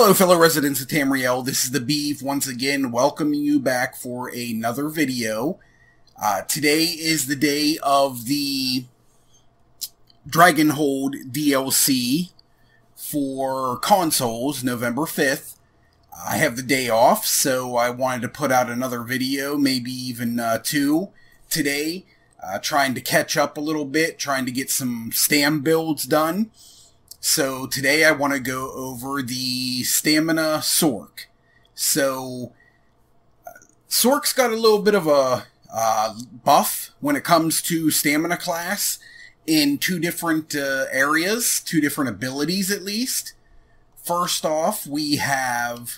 Hello fellow residents of Tamriel, this is the Beeve once again welcoming you back for another video. Today is the day of the Dragonhold DLC for consoles, November 5th. I have the day off, so I wanted to put out another video, maybe even two today, trying to catch up a little bit, trying to get some Stam builds done. So today I want to go over the Stamina Sorc. So Sorc's got a little bit of a buff when it comes to stamina class in two different areas, two different abilities at least. First off, we have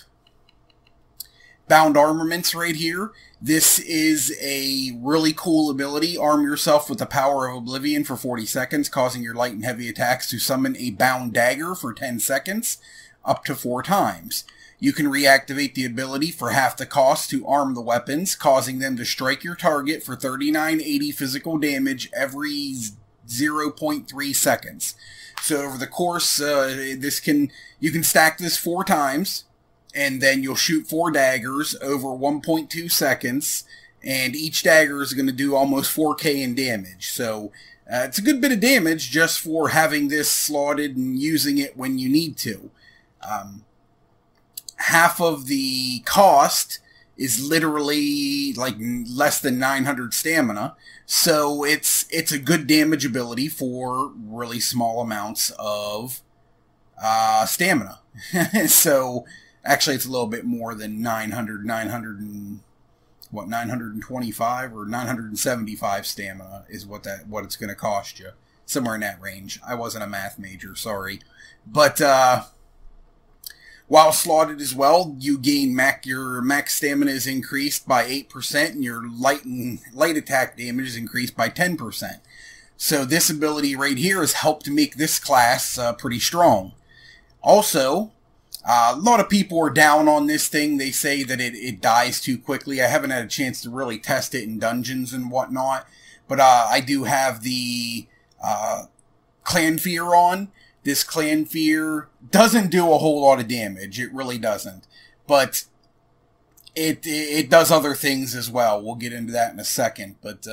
Bound Armaments right here. This is a really cool ability. Arm yourself with the power of Oblivion for 40 seconds, causing your light and heavy attacks to summon a bound dagger for 10 seconds, up to 4 times. You can reactivate the ability for half the cost to arm the weapons, causing them to strike your target for 3980 physical damage every 0.3 seconds. So over the course, you can stack this 4 times, and then you'll shoot 4 daggers over 1.2 seconds, and each dagger is going to do almost 4k in damage. So it's a good bit of damage just for having this slotted and using it when you need to. Half of the cost is literally like less than 900 stamina, so it's a good damage ability for really small amounts of stamina. So actually, it's a little bit more than 925 or 975 stamina is what it's going to cost you. Somewhere in that range. I wasn't a math major, sorry. But while slotted as well, you gain your max stamina is increased by 8%, and your light attack damage is increased by 10%. So this ability right here has helped to make this class pretty strong. Also, a lot of people are down on this thing. They say that it dies too quickly. I haven't had a chance to really test it in dungeons and whatnot, but I do have the Clan Fear on. This Clan Fear doesn't do a whole lot of damage. It really doesn't. But it does other things as well. We'll get into that in a second. But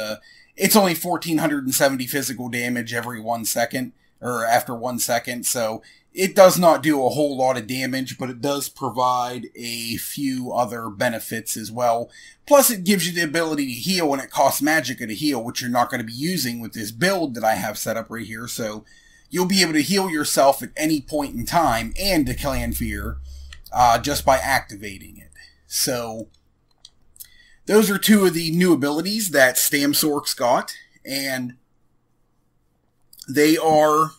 it's only 1470 physical damage every 1 second, or after 1 second, so it does not do a whole lot of damage, but it does provide a few other benefits as well. Plus, it gives you the ability to heal, and it costs magicka to heal, which you're not going to be using with this build that I have set up right here. So you'll be able to heal yourself at any point in time and to Clan Fear just by activating it. So those are two of the new abilities that Stam Sorc's got, and they are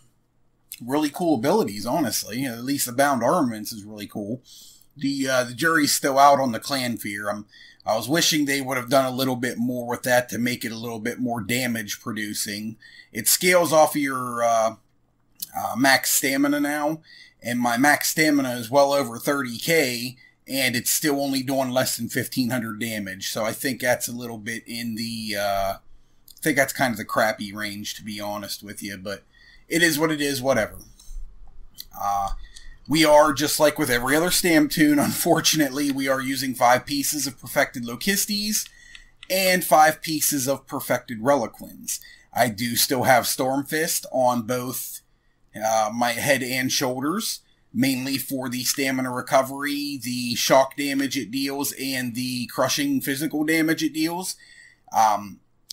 really cool abilities, honestly. At least the Bound Armaments is really cool. The jury's still out on the Clan Fear. I was wishing they would have done a little bit more with that to make it a little bit more damage producing. It scales off of your max stamina now, and my max stamina is well over 30k, and it's still only doing less than 1500 damage. So I think that's a little bit in the I think that's kind of the crappy range, to be honest with you, but it is what it is, whatever. We are, just like with every other Stam tune, unfortunately, we are using 5 pieces of Perfected Locistes and 5 pieces of Perfected Reliquins. I do still have Stormfist on both my head and shoulders, mainly for the stamina recovery, the shock damage it deals, and the crushing physical damage it deals.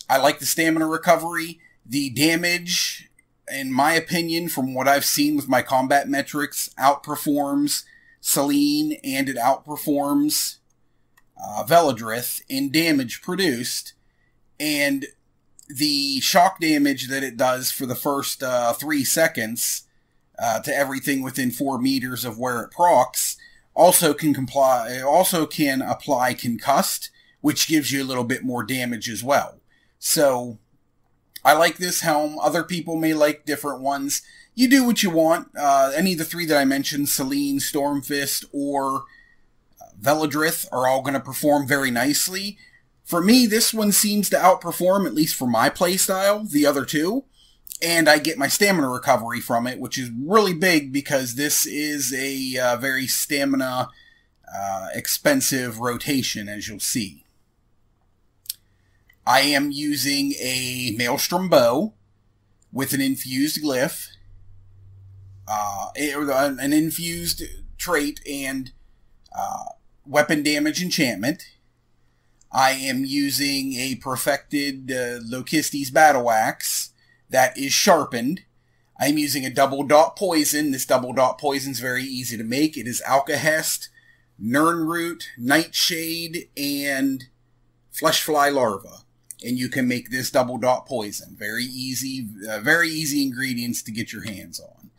I like the stamina recovery. The damage, in my opinion, from what I've seen with my combat metrics, outperforms Selene, and it outperforms Veladrith in damage produced. And the shock damage that it does for the first 3 seconds to everything within 4 meters of where it procs also can apply Concussed, which gives you a little bit more damage as well. So I like this helm. Other people may like different ones. You do what you want. Any of the 3 that I mentioned, Selene, Stormfist, or Veladrith, are all going to perform very nicely. For me, this one seems to outperform, at least for my playstyle, the other 2. And I get my stamina recovery from it, which is really big because this is a very stamina expensive rotation, as you'll see. I am using a Maelstrom bow with an infused glyph, an infused trait, and weapon damage enchantment. I am using a perfected Lokisti's battle axe that is sharpened. I'm using a double dot poison. This double dot poison is very easy to make. It is Alkahest, Nirnroot, Nightshade, and Fleshfly larva. And you can make this double dot poison. Very easy ingredients to get your hands on.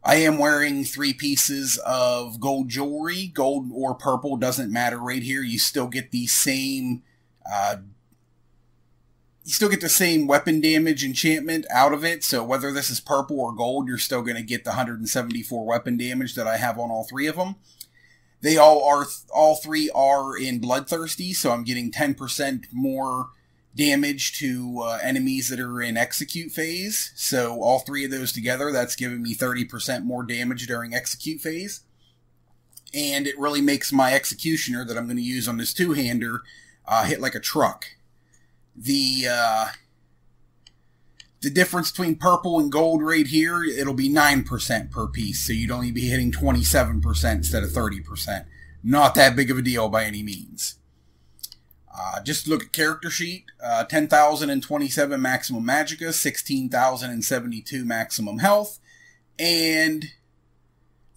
I am wearing 3 pieces of gold jewelry. Gold or purple doesn't matter right here. You still get the same weapon damage enchantment out of it. So whether this is purple or gold, you're still going to get the 174 weapon damage that I have on all 3 of them. They all 3 are in Bloodthirsty, so I'm getting 10% more damage to enemies that are in Execute phase. So all 3 of those together, that's giving me 30% more damage during Execute phase. And it really makes my Executioner that I'm going to use on this 2-hander hit like a truck. The difference between purple and gold right here, it'll be 9% per piece, so you'd only be hitting 27% instead of 30%. Not that big of a deal by any means. Just look at character sheet, 10,027 maximum magicka, 16,072 maximum health, and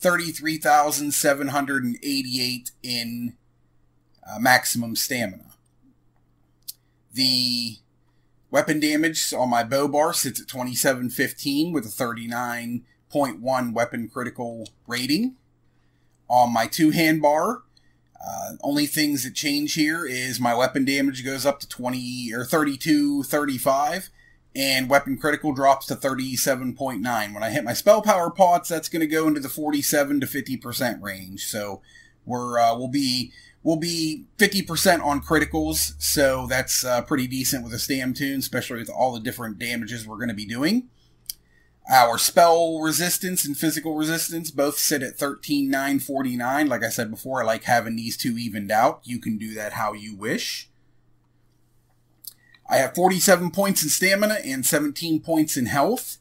33,788 in maximum stamina. The weapon damage on my bow bar sits at 2715 with a 39.1 weapon critical rating. On my 2-hand bar, only things that change here is my weapon damage goes up to 3235, and weapon critical drops to 37.9. When I hit my spell power pots, that's going to go into the 47 to 50% range. So we'll be 50% on criticals, so that's pretty decent with a Stam tune, especially with all the different damages we're going to be doing. Our spell resistance and physical resistance both sit at 13,949. Like I said before, I like having these 2 evened out. You can do that how you wish. I have 47 points in stamina and 17 points in health.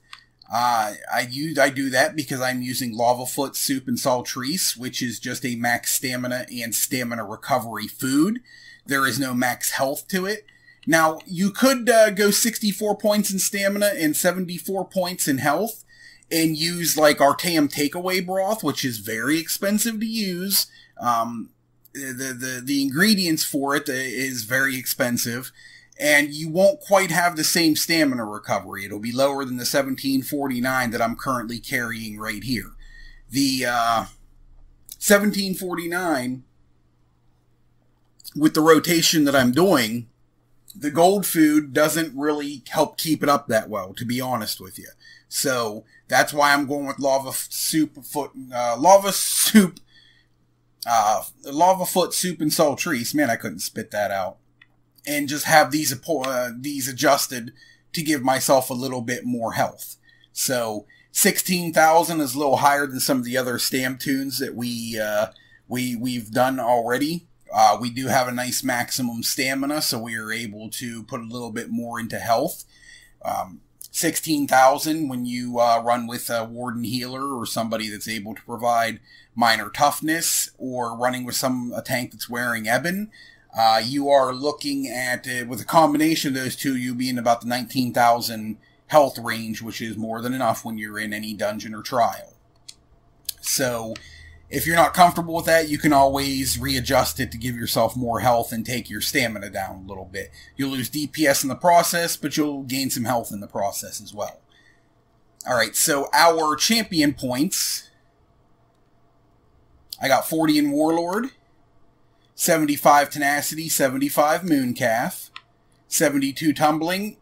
I do that because I'm using Lavafoot Soup and Saltrice, which is just a max stamina and stamina recovery food. There is no max health to it. Now, you could go 64 points in stamina and 74 points in health and use like Arcane Takeaway Broth, which is very expensive to use. The ingredients for it is very expensive. And you won't quite have the same stamina recovery. It'll be lower than the 1749 that I'm currently carrying right here. The 1749, with the rotation that I'm doing, the gold food doesn't really help keep it up that well, to be honest with you. So that's why I'm going with Lavafoot Soup and Saltrice. Man, I couldn't spit that out. And just have these adjusted to give myself a little bit more health. So 16,000 is a little higher than some of the other Stam tunes that we've done already. We do have a nice maximum stamina, so we are able to put a little bit more into health. 16,000 when you run with a Warden Healer or somebody that's able to provide minor toughness, or running with a tank that's wearing Ebon. You are looking at, with a combination of those two, you be in about the 19,000 health range, which is more than enough when you're in any dungeon or trial. So, if you're not comfortable with that, you can always readjust it to give yourself more health and take your stamina down a little bit. You'll lose DPS in the process, but you'll gain some health in the process as well. Alright, so our champion points. I got 40 in Warlord, 75 Tenacity, 75 Mooncalf, 72 Tumbling,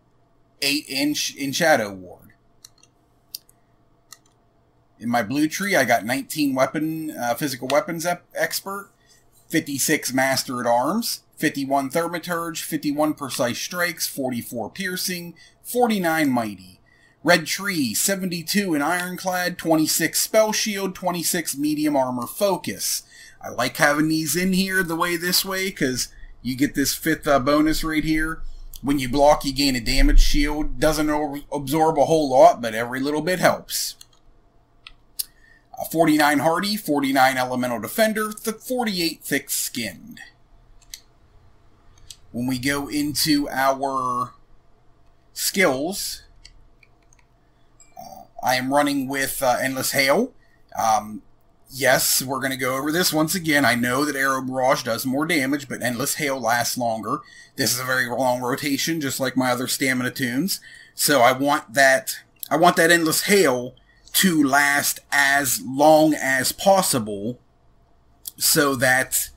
8 in Shadow Ward. In my blue tree, I got 19 Physical Weapons Expert, 56 Master at Arms, 51 Thaumaturge, 51 Precise Strikes, 44 Piercing, 49 Mighty. Red Tree, 72 in Ironclad, 26 Spell Shield, 26 Medium Armor Focus. I like having these in here this way, because you get this 5th bonus right here. When you block, you gain a damage shield. Doesn't absorb a whole lot, but every little bit helps. 49 Hardy, 49 Elemental Defender, 48 Thick Skinned. When we go into our skills, I am running with Endless Hail. Yes, we're going to go over this once again. I know that Arrow Barrage does more damage, but Endless Hail lasts longer. This is a very long rotation, just like my other stamina tunes. So I want that Endless Hail to last as long as possible, so that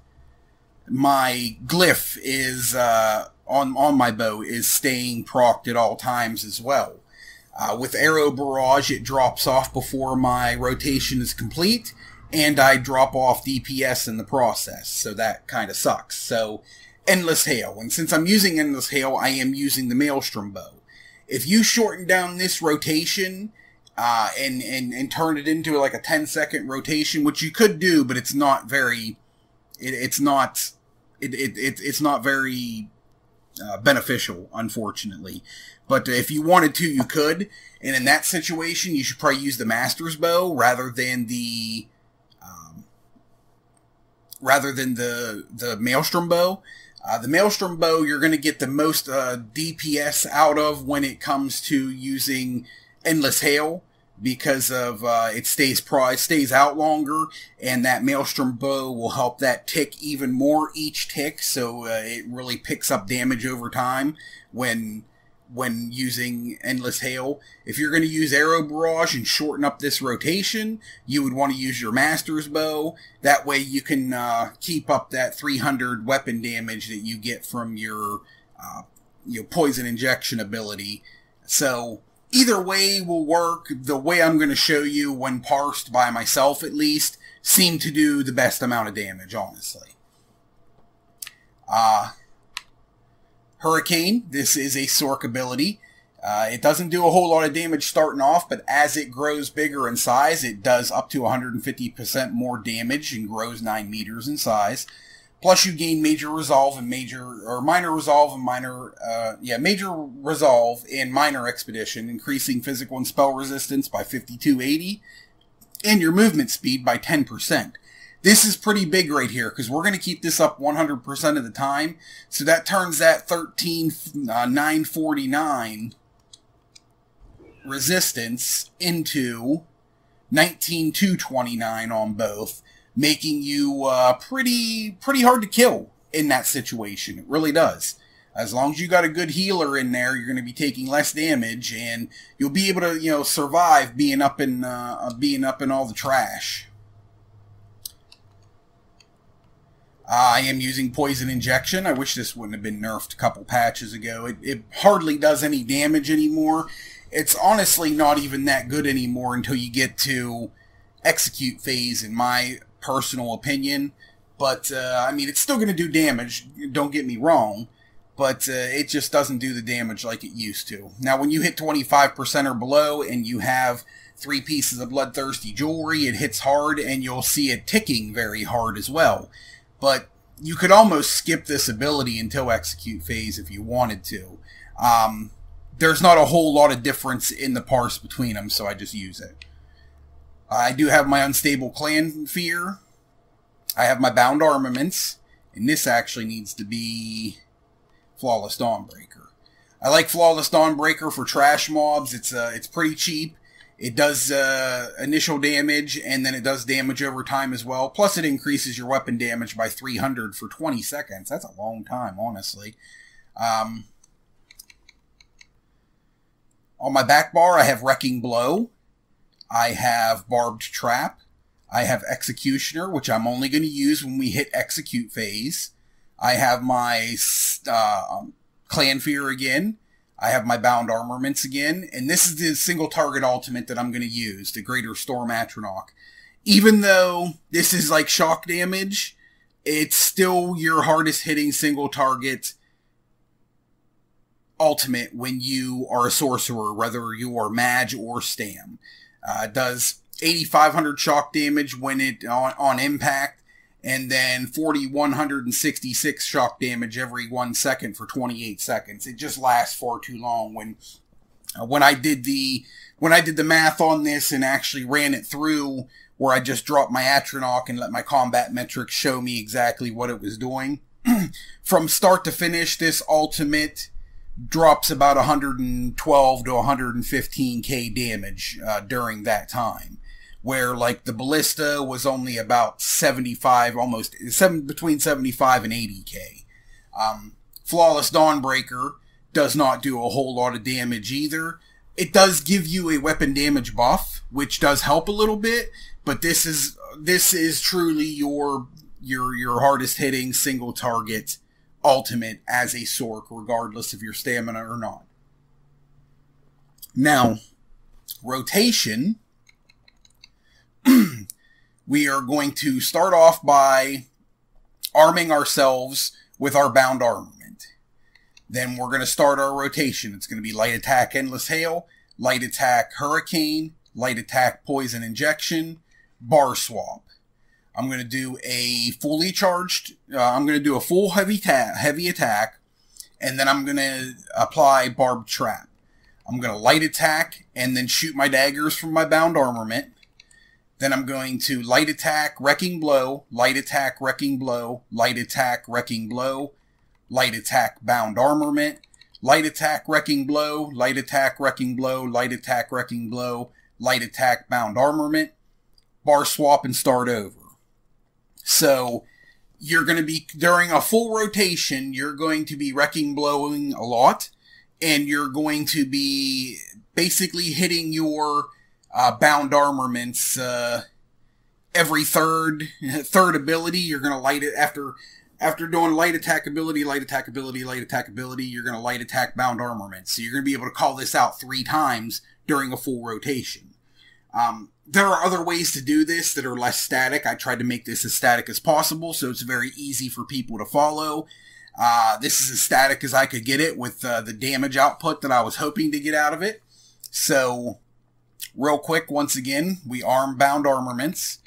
my glyph is on my bow is staying procced at all times as well. With Arrow Barrage, it drops off before my rotation is complete, and I drop off DPS in the process, so that kind of sucks. So, Endless Hail, and since I'm using Endless Hail, I am using the Maelstrom Bow. If you shorten down this rotation and turn it into like a 10-second rotation, which you could do, but it's not very, it's not very beneficial, unfortunately. But if you wanted to, you could. And in that situation, you should probably use the Master's Bow rather than the Maelstrom Bow. The Maelstrom Bow, you're going to get the most DPS out of when it comes to using Endless Hail, because of it stays out longer, and that Maelstrom Bow will help that tick even more each tick, so it really picks up damage over time when using Endless Hail. If you're going to use Arrow Barrage and shorten up this rotation, you would want to use your Master's Bow. That way you can keep up that 300 weapon damage that you get from your poison injection ability. So either way will work. The way I'm going to show you, when parsed by myself at least, seem to do the best amount of damage, honestly. Hurricane, this is a Sorc ability. It doesn't do a whole lot of damage starting off, but as it grows bigger in size, it does up to 150% more damage and grows 9 meters in size. Plus, you gain major resolve and minor resolve and minor expedition, increasing physical and spell resistance by 5280, and your movement speed by 10%. This is pretty big right here, because we're going to keep this up 100% of the time. So that turns that 13,949 resistance into 19,229 on both, making you pretty hard to kill in that situation. It really does. As long as you got a good healer in there, you're going to be taking less damage, and you'll be able to, survive being up in all the trash. I am using Poison Injection. I wish this wouldn't have been nerfed a couple patches ago. It hardly does any damage anymore. It's honestly not even that good anymore until you get to Execute phase, in my personal opinion. But, I mean, it's still going to do damage, don't get me wrong, but it just doesn't do the damage like it used to. Now, when you hit 25% or below and you have 3 pieces of Bloodthirsty Jewelry, it hits hard, and you'll see it ticking very hard as well. But you could almost skip this ability until Execute phase if you wanted to. There's not a whole lot of difference in the parse between them, so I just use it. I do have my Unstable Clan Fear. I have my Bound Armaments, and this actually needs to be Flawless Dawnbreaker. I like Flawless Dawnbreaker for trash mobs. It's pretty cheap. It does initial damage, and then it does damage over time as well. Plus, it increases your weapon damage by 300 for 20 seconds. That's a long time, honestly. On my back bar, I have Wrecking Blow. I have Barbed Trap. I have Executioner, which I'm only going to use when we hit Execute phase. I have my Clan Fear again. I have my Bound Armaments again, and this is the single target ultimate that I'm going to use, the Greater Storm Atronach. Even though this is like shock damage, it's still your hardest hitting single target ultimate when you are a sorcerer, whether you are mage or stam. It does 8,500 shock damage when it on impact, and then 4,166 shock damage every 1 second for 28 seconds. It just lasts far too long. When I did the math on this and actually ran it through, where I just dropped my Atronach and let my combat metrics show me exactly what it was doing, from start to finish, this ultimate drops about 112 to 115k damage during that time, where like the ballista was only about 75, between 75 and 80k. Flawless Dawnbreaker does not do a whole lot of damage either. It does give you a weapon damage buff, which does help a little bit, but this is truly your hardest hitting single target ultimate as a Sorc, regardless of your stamina or not. Now, rotation, we are going to start off by arming ourselves with our bound armament. Then we're going to start our rotation. It's going to be light attack Endless Hail, light attack Hurricane, light attack Poison Injection, bar swap. I'm going to do a fully charged, I'm going to do a full heavy attack, and then I'm going to apply Barbed Trap. I'm going to light attack and then shoot my daggers from my bound armament. Then I'm going to light attack Wrecking Blow, light attack Wrecking Blow, light attack Wrecking Blow, light attack bound armament, light attack Wrecking Blow, light attack Wrecking Blow, light attack Wrecking Blow, light attack bound armament, bar swap, and start over. So you're going to be, during a full rotation, you're going to be Wrecking Blowing a lot, and you're going to be basically hitting your bound armaments every third ability. You're going to light it after doing light attack ability, light attack ability, light attack ability, you're going to light attack bound armaments. So you're going to be able to call this out 3 times during a full rotation. There are other ways to do this that are less static. I tried to make this as static as possible, so it's very easy for people to follow. This is as static as I could get it with the damage output that I was hoping to get out of it. So, real quick, once again, we arm bound armaments.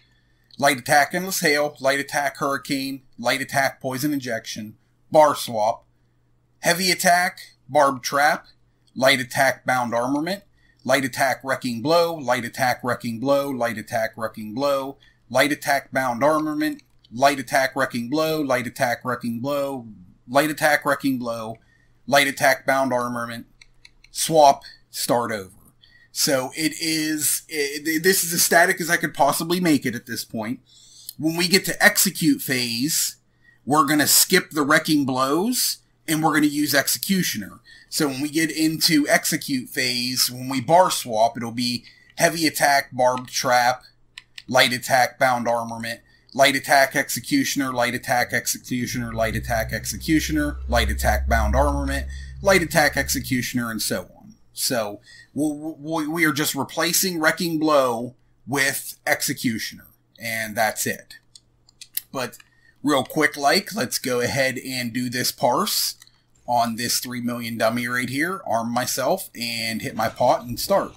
Light attack Endless Hail, light attack Hurricane, light attack Poison Injection, bar swap, heavy attack, Barbed Trap, light attack bound armament, light attack Wrecking Blow, light attack Wrecking Blow, light attack Wrecking Blow, light attack bound armament, light attack Wrecking Blow, light attack Wrecking Blow, light attack Wrecking Blow, light attack bound armament, swap, start over. So this is as static as I could possibly make it at this point. When we get to execute phase, we're going to skip the Wrecking Blows, and we're going to use Executioner. So when we get into execute phase, when we bar swap, it'll be heavy attack, Barbed Trap, light attack, bound armament, light attack, Executioner, light attack, Executioner, light attack, Executioner, light attack, bound armament, light attack, Executioner, and so on. So we are just replacing Wrecking Blow with Executioner, and that's it. But real quick, let's go ahead and do this parse on this 3 million dummy right here, arm myself, and hit my pot and start.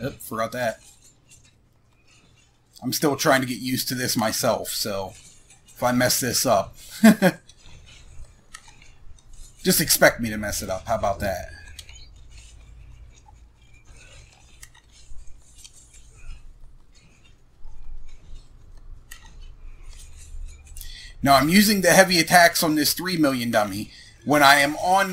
Oh, forgot that. I'm still trying to get used to this myself, so if I mess this up, just expect me to mess it up. How about that? Now I'm using the heavy attacks on this 3 million dummy. When I'm on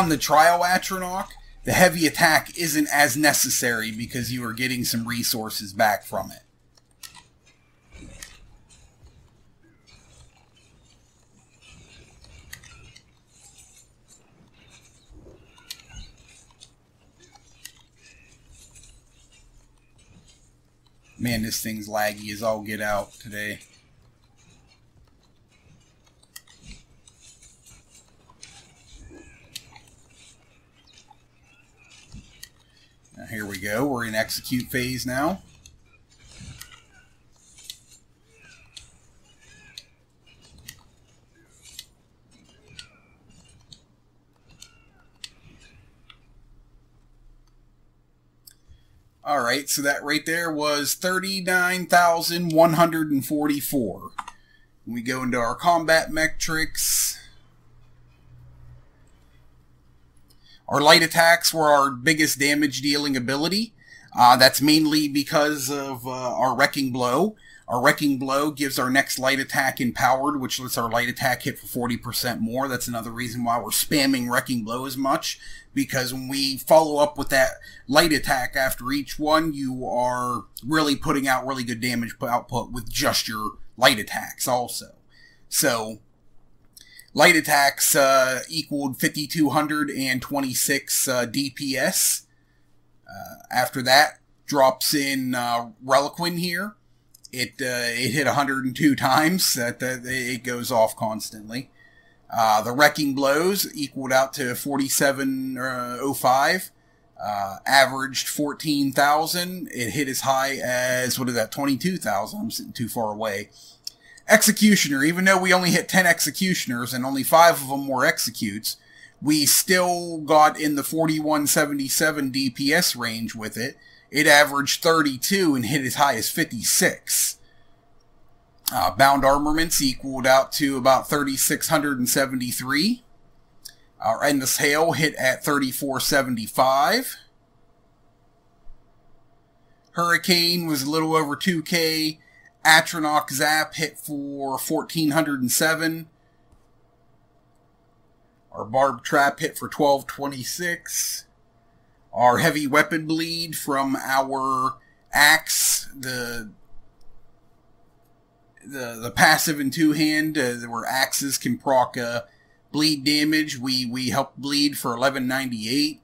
the trial Atronach, the heavy attack isn't as necessary because you are getting some resources back from it. Man, this thing's laggy as all get out today. Now here we go. We're in execute phase now. Alright, so that right there was 39,144. We go into our combat metrics. Our light attacks were our biggest damage dealing ability. That's mainly because of our Wrecking Blow. Our Wrecking Blow gives our next light attack empowered, which lets our light attack hit for 40% more. That's another reason why we're spamming Wrecking Blow as much, because when we follow up with that light attack after each one, you are really putting out really good damage output with just your light attacks also. So, light attacks equaled 5,226 DPS. After that, drops in Reliquin here. It hit 102 times. It goes off constantly. The Wrecking Blows equaled out to 4705. Averaged 14,000. It hit as high as, what is that, 22,000. I'm sitting too far away. Executioner, even though we only hit 10 Executioners and only 5 of them were Executes, we still got in the 4177 DPS range with it. It averaged 32 and hit as high as 56. Bound Armaments equaled out to about 3,673. Our Endless Hail hit at 3,475. Hurricane was a little over 2K. Atronach Zap hit for 1,407. Our Barb Trap hit for 1,226. Our Heavy Weapon Bleed from our Axe, the passive in two-hand, where Axes can proc bleed damage. We help bleed for 1198.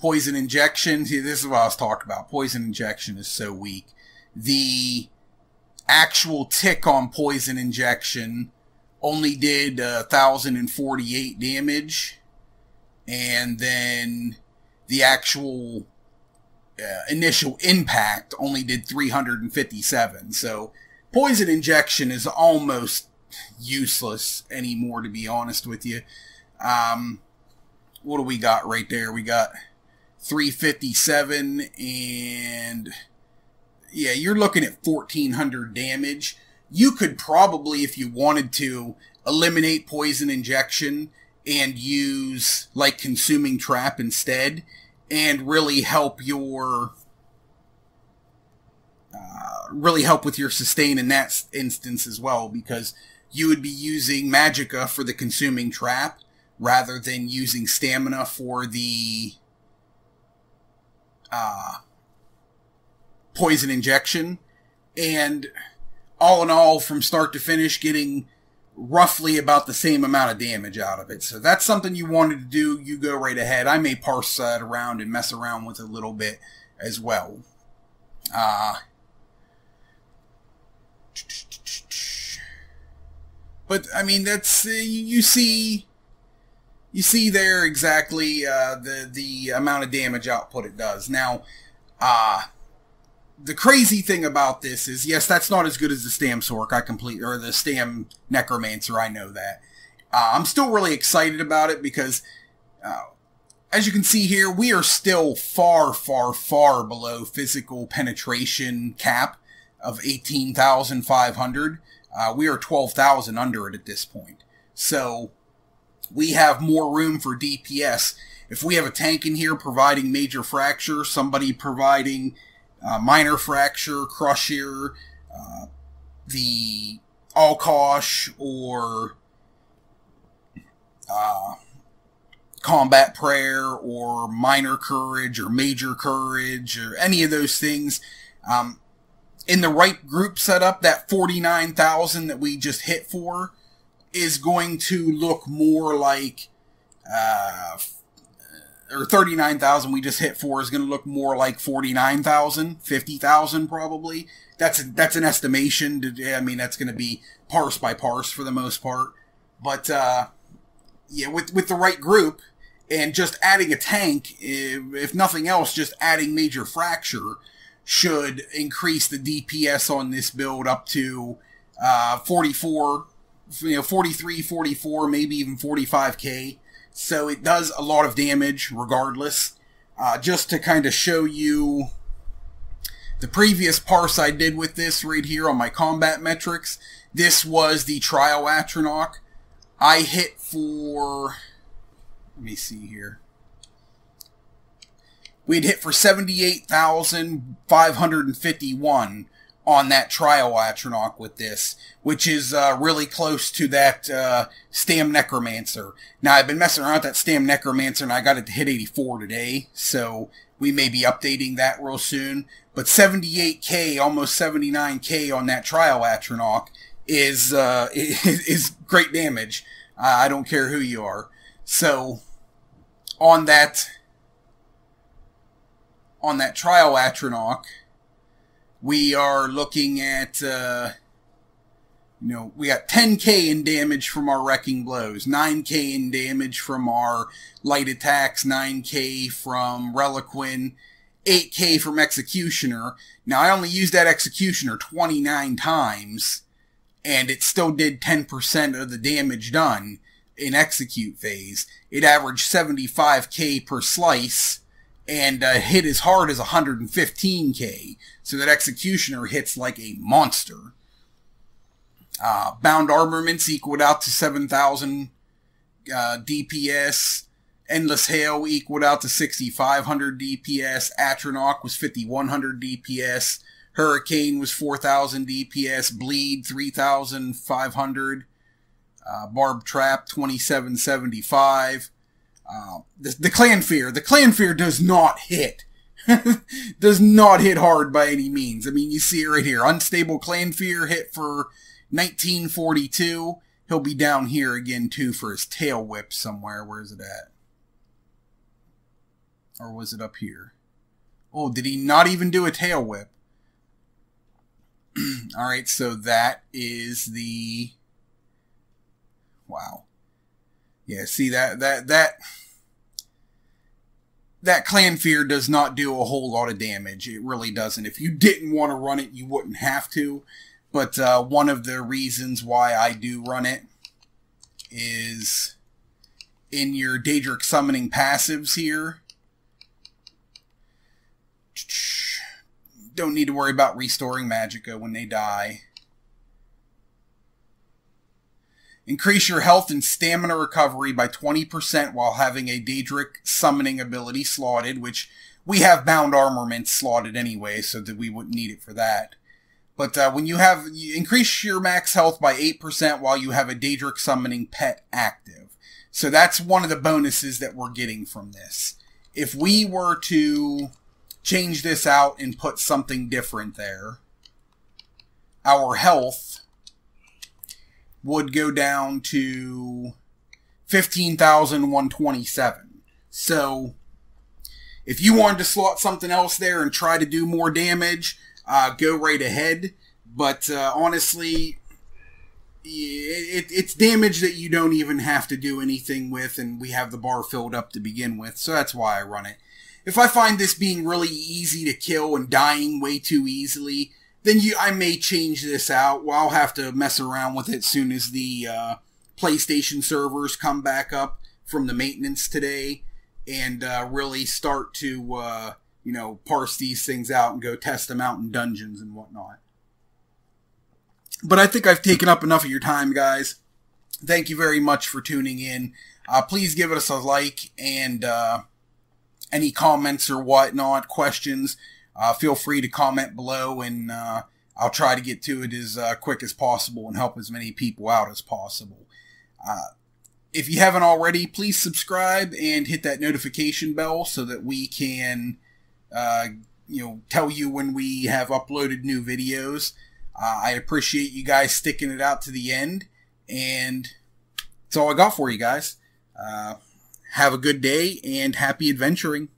Poison Injection, see, this is what I was talking about. Poison Injection is so weak. The actual tick on Poison Injection only did 1,048 damage, and then the actual initial impact only did 357. So Poison Injection is almost useless anymore, to be honest with you. What do we got right there? We got 357, and yeah, you're looking at 1,400 damage. You could probably, if you wanted to, eliminate Poison Injection and use, like, Consuming Trap instead, and really help your with your sustain in that instance as well, because you would be using Magicka for the Consuming Trap rather than using Stamina for the Poison Injection, and all in all, from start to finish, getting roughly about the same amount of damage out of it. So that's something you wanted to do, you go right ahead. I may parse that around and mess around with it a little bit as well. But, I mean, that's, you see there exactly the amount of damage output it does. Now, the crazy thing about this is, yes, that's not as good as the Stam Sorc, or the Stam Necromancer, I know that. I'm still really excited about it because, as you can see here, we are still far, far, far below physical penetration cap of 18,500. We are 12,000 under it at this point. So, we have more room for DPS. If we have a tank in here providing Major Fracture, somebody providing Minor Fracture, Crusher, the Alkosh, or Combat Prayer, or Minor Courage, or Major Courage, or any of those things, in the right group setup, that 49,000 that we just hit for is going to look more like, or 39,000 we just hit for is going to look more like 49,000, 50,000 probably. That's an estimation. I mean, that's going to be parse by parse for the most part. But, yeah, with the right group, and just adding a tank, if nothing else, just adding Major Fracture should increase the DPS on this build up to 44, 43, 44, maybe even 45k. So it does a lot of damage regardless. Just to kind of show you The previous parse I did with this right here on my combat metrics, this was the Trial Atronach. I hit for, let me see here. We'd hit for 78,551 on that Trial Atronach with this, which is really close to that Stam Necromancer. Now, I've been messing around with that Stam Necromancer, and I got it to hit 84 today, so we may be updating that real soon. But 78k, almost 79k on that Trial Atronach is great damage. I don't care who you are. So, on that Trial Atronach, we are looking at, we got 10k in damage from our Wrecking Blows, 9k in damage from our Light Attacks, 9k from Reliquin, 8k from Executioner. Now, I only used that Executioner 29 times, and it still did 10% of the damage done in Execute phase. It averaged 75k per slice, and hit as hard as 115k. So that Executioner hits like a monster. Bound Armaments equaled out to 7,000 DPS. Endless Hail equaled out to 6,500 DPS. Atronach was 5,100 DPS. Hurricane was 4,000 DPS. Bleed 3,500. Barb Trap 2,775. The Clan Fear. The Clan Fear does not hit. Does not hit hard by any means. I mean, you see it right here. Unstable Clan Fear hit for 1942. He'll be down here again, too, for his Tail Whip somewhere. Where is it at? Or was it up here? Oh, did he not even do a Tail Whip? Alright, so that is the... Wow. Yeah, see, that Clan Fear does not do a whole lot of damage. It really doesn't. If you didn't want to run it, you wouldn't have to. But one of the reasons why I do run it is in your Daedric Summoning passives here. Don't need to worry about restoring Magicka when they die. Increase your health and stamina recovery by 20% while having a Daedric Summoning ability slotted, which we have Bound Armaments slotted anyway, so that we wouldn't need it for that. But when you increase your max health by 8% while you have a Daedric Summoning pet active. So that's one of the bonuses that we're getting from this. If we were to change this out and put something different there, our health would go down to 15,127. So, if you wanted to slot something else there and try to do more damage, go right ahead. But honestly, it's damage that you don't even have to do anything with, and we have the bar filled up to begin with, so that's why I run it. If I find this being really easy to kill and dying way too easily, then I may change this out. Well, I'll have to mess around with it as soon as the PlayStation servers come back up from the maintenance today, and really start to, parse these things out and go test them out in dungeons and whatnot. But I think I've taken up enough of your time, guys. Thank you very much for tuning in. Please give us a like, and any comments or whatnot, questions, feel free to comment below, and I'll try to get to it as quick as possible and help as many people out as possible. If you haven't already, please subscribe and hit that notification bell so that we can, tell you when we have uploaded new videos. I appreciate you guys sticking it out to the end, and that's all I got for you guys. Have a good day and happy adventuring.